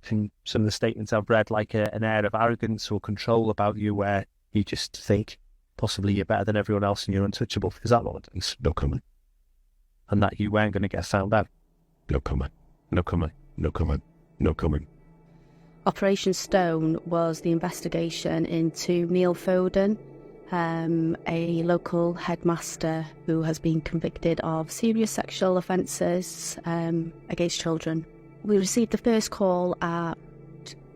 from some of the statements I've read, like an air of arrogance or control about you where you just think possibly you're better than everyone else and you're untouchable. Is that what it is? No comment. And that you weren't going to get found out? No comment. No comment. No comment. No comment. Operation Stone was the investigation into Neil Foden, a local headmaster who has been convicted of serious sexual offences against children. We received the first call at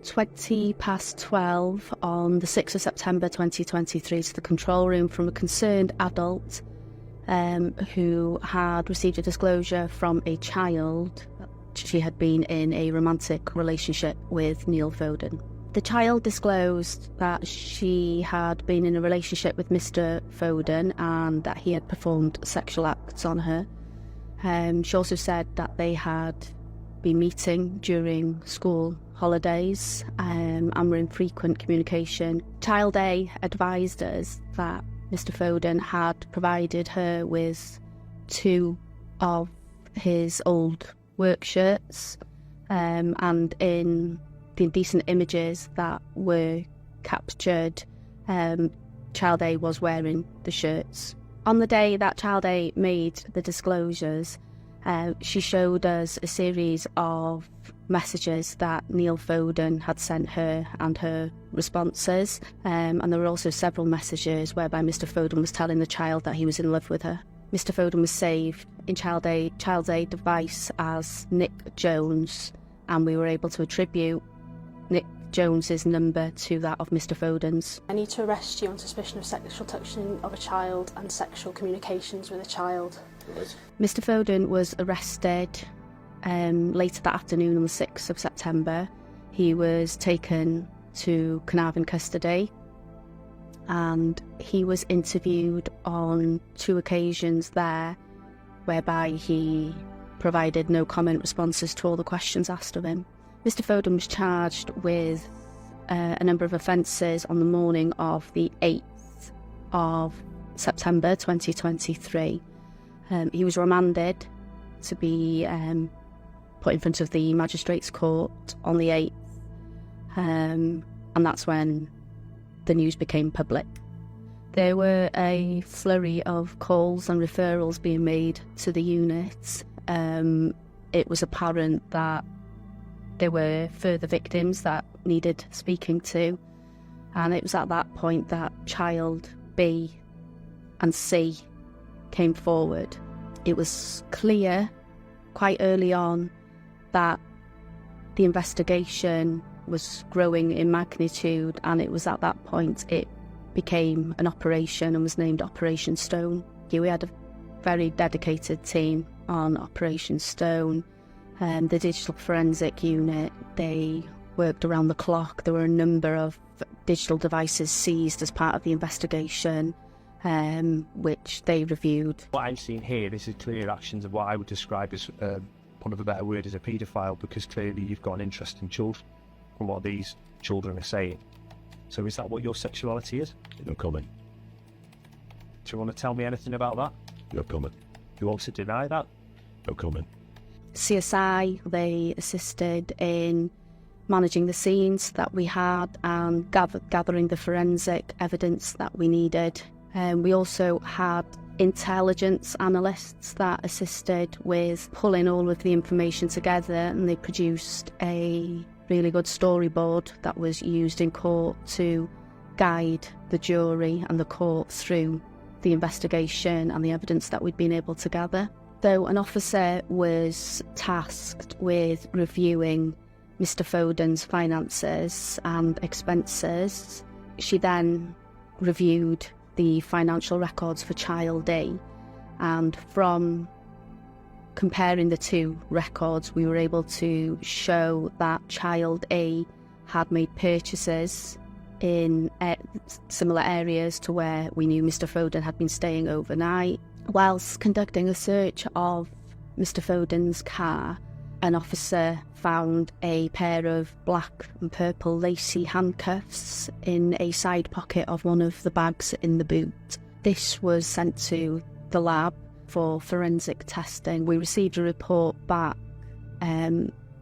12:20 on the 6th of September 2023 to the control room from a concerned adult who had received a disclosure from a child. She had been in a romantic relationship with Neil Foden. The child disclosed that she had been in a relationship with Mr. Foden and that he had performed sexual acts on her. She also said that they had been meeting during school holidays and were in frequent communication. Child A advised us that Mr. Foden had provided her with 2 of his old work shirts, and in the indecent images that were captured, Child A was wearing the shirts. On the day that Child A made the disclosures, she showed us a series of messages that Neil Foden had sent her and her responses, and there were also several messages whereby Mr. Foden was telling the child that he was in love with her. Mr. Foden was saved in Child's A device as Nick Jones, and we were able to attribute Nick Jones's number to that of Mr. Foden's. I need to arrest you on suspicion of sexual touching of a child and sexual communications with a child. Right. Mr. Foden was arrested later that afternoon on the 6th of September. He was taken to Carnarvon custody, and he was interviewed on 2 occasions there, whereby he provided no comment responses to all the questions asked of him. Mr. Foden was charged with a number of offences on the morning of the 8th of September 2023. He was remanded to be put in front of the Magistrates' Court on the 8th, and that's when the news became public. There were a flurry of calls and referrals being made to the unit. It was apparent that there were further victims that needed speaking to, and it was at that point that Child B and C came forward. It was clear quite early on that the investigation was growing in magnitude, and it was at that point it became an operation and was named Operation Stone. We had a very dedicated team on Operation Stone. The digital forensic unit, they worked around the clock. There were a number of digital devices seized as part of the investigation, which they reviewed. What I'm seeing here, this is clear actions of what I would describe as, one of a better word, as a paedophile, because clearly you've got an interest in children from what these children are saying. So is that what your sexuality is? No comment. Do you want to tell me anything about that? No comment. You want to deny that? No comment. CSI, they assisted in managing the scenes that we had and gathering the forensic evidence that we needed. We also had intelligence analysts that assisted with pulling all of the information together, and they produced a really good storyboard that was used in court to guide the jury and the court through the investigation and the evidence that we'd been able to gather. So an officer was tasked with reviewing Mr. Foden's finances and expenses. She then reviewed the financial records for Child A, and from comparing the 2 records, we were able to show that Child A had made purchases in similar areas to where we knew Mr. Foden had been staying overnight. Whilst conducting a search of Mr. Foden's car, an officer found a pair of black and purple lacy handcuffs in a side pocket of one of the bags in the boot. This was sent to the lab for forensic testing. We received a report back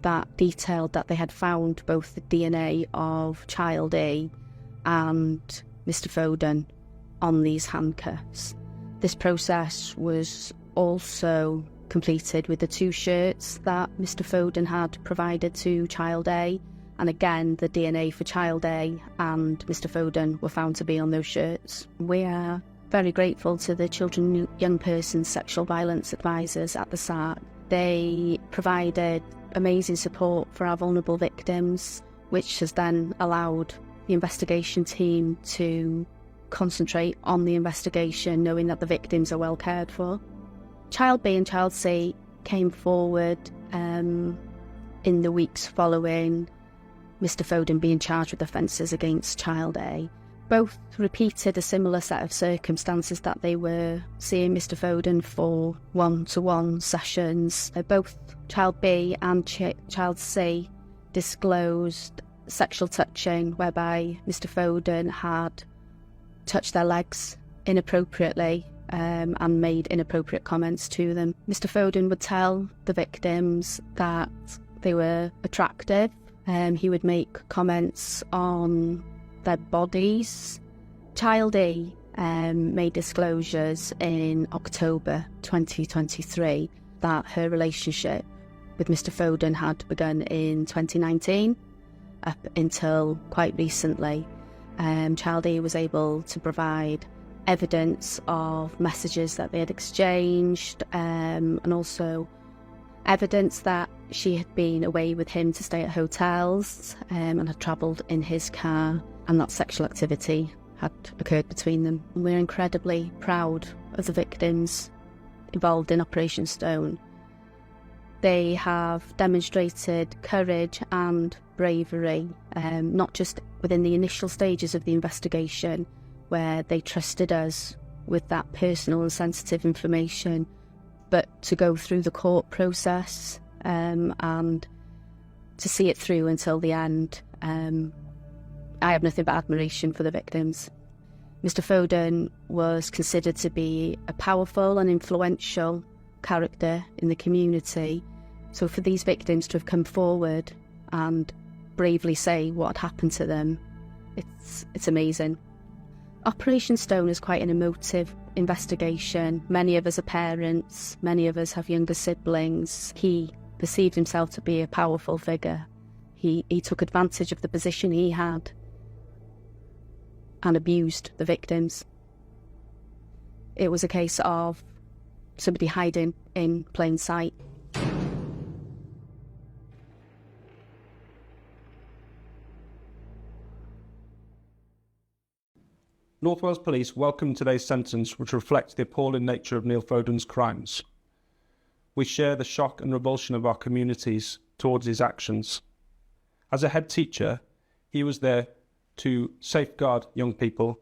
that detailed that they had found both the DNA of child A and Mr. Foden on these handcuffs. This process was also completed with the 2 shirts that Mr. Foden had provided to child A, and again the DNA for child A and Mr. Foden were found to be on those shirts. We are very grateful to the Children and Young Persons Sexual Violence Advisors at the SARC. They provided amazing support for our vulnerable victims, which has then allowed the investigation team to concentrate on the investigation, knowing that the victims are well cared for. Child B and Child C came forward in the weeks following Mr. Foden being charged with offences against Child A. Both repeated a similar set of circumstances, that they were seeing Mr. Foden for one-to-one sessions. Both Child B and Child C disclosed sexual touching, whereby Mr. Foden had touched their legs inappropriately and made inappropriate comments to them. Mr. Foden would tell the victims that they were attractive. He would make comments on their bodies. Child E made disclosures in October 2023 that her relationship with Mr. Foden had begun in 2019 up until quite recently. Child E was able to provide evidence of messages that they had exchanged, and also evidence that she had been away with him to stay at hotels and had travelled in his car, and that sexual activity had occurred between them. And we're incredibly proud of the victims involved in Operation Stone. They have demonstrated courage and bravery, not just within the initial stages of the investigation, where they trusted us with that personal and sensitive information, but to go through the court process and to see it through until the end. I have nothing but admiration for the victims. Mr. Foden was considered to be a powerful and influential character in the community. So for these victims to have come forward and bravely say what had happened to them, it's amazing. Operation Stone is quite an emotive investigation. Many of us are parents, many of us have younger siblings. He perceived himself to be a powerful figure. He took advantage of the position he had and abused the victims. It was a case of somebody hiding in plain sight. North Wales Police welcome today's sentence, which reflects the appalling nature of Neil Foden's crimes. We share the shock and revulsion of our communities towards his actions. As a head teacher, he was there to safeguard young people,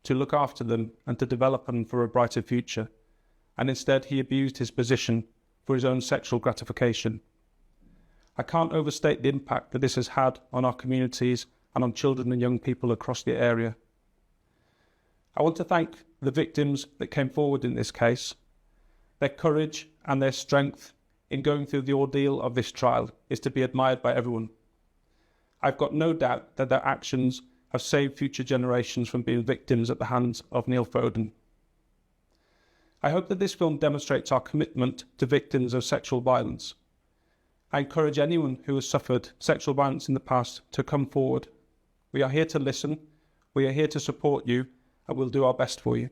to look after them and to develop them for a brighter future, and instead he abused his position for his own sexual gratification. I can't overstate the impact that this has had on our communities and on children and young people across the area. I want to thank the victims that came forward in this case. Their courage and their strength in going through the ordeal of this trial is to be admired by everyone. I've got no doubt that their actions have saved future generations from being victims at the hands of Neil Foden. I hope that this film demonstrates our commitment to victims of sexual violence. I encourage anyone who has suffered sexual violence in the past to come forward. We are here to listen, we are here to support you, and we'll do our best for you.